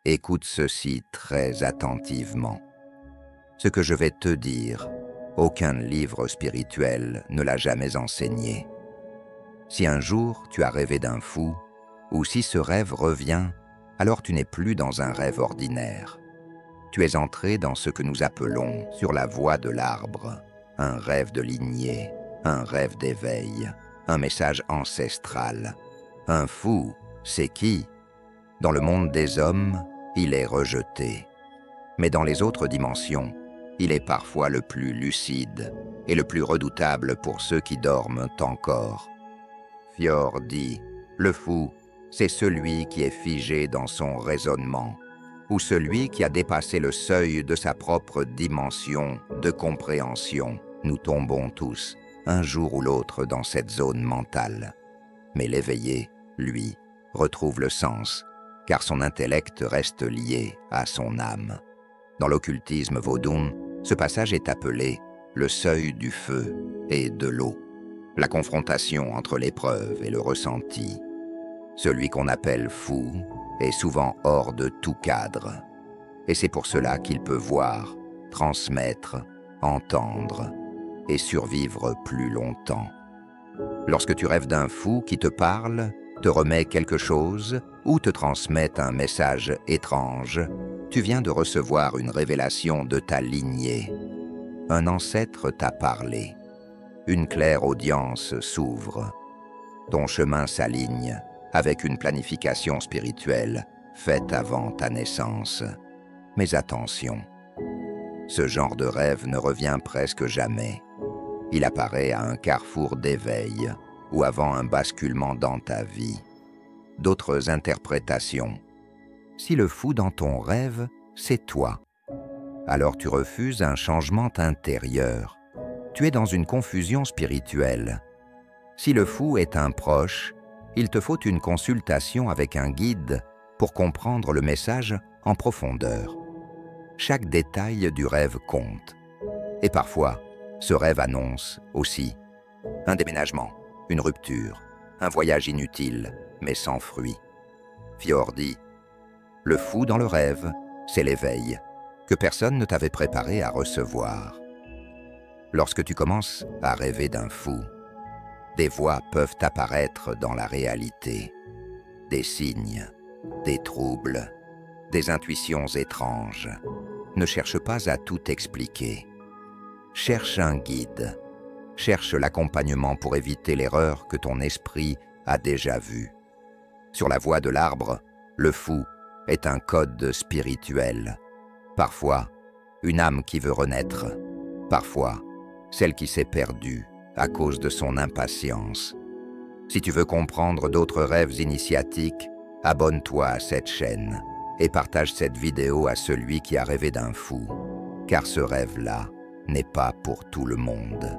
Écoute ceci très attentivement. Ce que je vais te dire, aucun livre spirituel ne l'a jamais enseigné. Si un jour tu as rêvé d'un fou, ou si ce rêve revient, alors tu n'es plus dans un rêve ordinaire. Tu es entré dans ce que nous appelons, sur la voie de l'arbre, un rêve de lignée, un rêve d'éveil, un message ancestral. Un fou, c'est qui? Dans le monde des hommes, il est rejeté. Mais dans les autres dimensions, il est parfois le plus lucide et le plus redoutable pour ceux qui dorment encore. Fior dit, le fou, c'est celui qui est figé dans son raisonnement, ou celui qui a dépassé le seuil de sa propre dimension de compréhension. Nous tombons tous, un jour ou l'autre, dans cette zone mentale. Mais l'éveillé, lui, retrouve le sens, car son intellect reste lié à son âme. Dans l'occultisme vaudou, ce passage est appelé le seuil du feu et de l'eau, la confrontation entre l'épreuve et le ressenti. Celui qu'on appelle fou est souvent hors de tout cadre, et c'est pour cela qu'il peut voir, transmettre, entendre et survivre plus longtemps. Lorsque tu rêves d'un fou qui te parle, te remet quelque chose ou te transmet un message étrange, tu viens de recevoir une révélation de ta lignée. Un ancêtre t'a parlé. Une claire audience s'ouvre. Ton chemin s'aligne avec une planification spirituelle faite avant ta naissance. Mais attention, ce genre de rêve ne revient presque jamais. Il apparaît à un carrefour d'éveil ou avant un basculement dans ta vie. D'autres interprétations. Si le fou dans ton rêve, c'est toi, alors tu refuses un changement intérieur. Tu es dans une confusion spirituelle. Si le fou est un proche, il te faut une consultation avec un guide pour comprendre le message en profondeur. Chaque détail du rêve compte. Et parfois, ce rêve annonce aussi un déménagement, une rupture, un voyage inutile, mais sans fruit. Fior dit, le fou dans le rêve, c'est l'éveil, que personne ne t'avait préparé à recevoir. Lorsque tu commences à rêver d'un fou, des voix peuvent apparaître dans la réalité, des signes, des troubles, des intuitions étranges. Ne cherche pas à tout expliquer. Cherche un guide, cherche l'accompagnement pour éviter l'erreur que ton esprit a déjà vue. Sur la voie de l'arbre, le fou est un code spirituel. Parfois, une âme qui veut renaître. Parfois, celle qui s'est perdue à cause de son impatience. Si tu veux comprendre d'autres rêves initiatiques, abonne-toi à cette chaîne et partage cette vidéo à celui qui a rêvé d'un fou, car ce rêve-là n'est pas pour tout le monde.